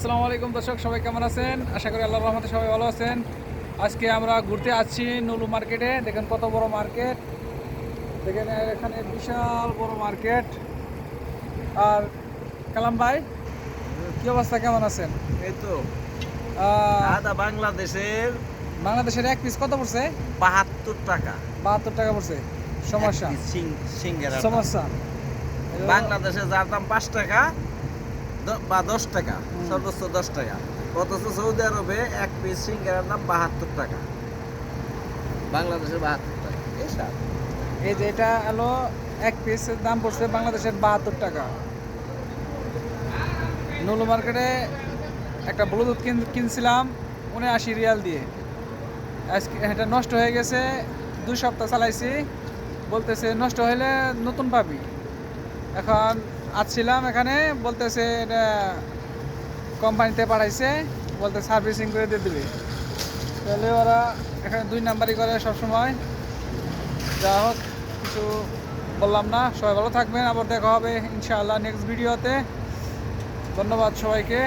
আসসালামু আলাইকুম দর্শক, সবাই কেমন আছেন? আশা করি আল্লাহর রহমতে সবাই ভালো আছেন। আজকে আমরা ঘুরতে আসছি নুলু মার্কেটে। দেখেন কত বড় মার্কেট, দেখেন এখানে বিশাল বড় মার্কেট। আর কালাম ভাই, কি অবস্থা, কেমন আছেন? এই তো আহ, আদা বাংলাদেশের বাংলাদেশের এক পিস কত পড়ছে? 72 টাকা। 72 টাকা পড়ছে। সমস্যা এক পিস সিঙ্গারা সমস্যা বাংলাদেশে যার দাম 5 টাকা বা 10 টাকা, সর্বোচ্চ 10 টাকা, অথচ সৌদি আরবে এক পিস সিঙ্গারার দাম 72 টাকা। বাংলাদেশে 72 টাকা। এসব এই যে এটা হলো এক পিসের দাম পড়ছে বাংলাদেশের 72 টাকা। নুলু মার্কেটে একটা ব্লুটুথ কিনছিলাম 79 রিয়াল দিয়ে। আজকে এটা নষ্ট হয়ে গেছে, 2 সপ্তাহ চালাইছি, বলতেছে নষ্ট হলে নতুন পাবি। এখন আসছিলাম এখানে, বলতেছে এটা কোম্পানিতে পাঠাইছে, বলতে সার্ভিসিং করে দিয়ে দিবে। তাহলে ওরা এখানে 2 নাম্বারই করে সবসময়। যা হোক, কিছু বললাম না। সবাই ভালো থাকবেন, আবার দেখা হবে ইনশাআল্লাহ নেক্সট ভিডিওতে। ধন্যবাদ সবাইকে।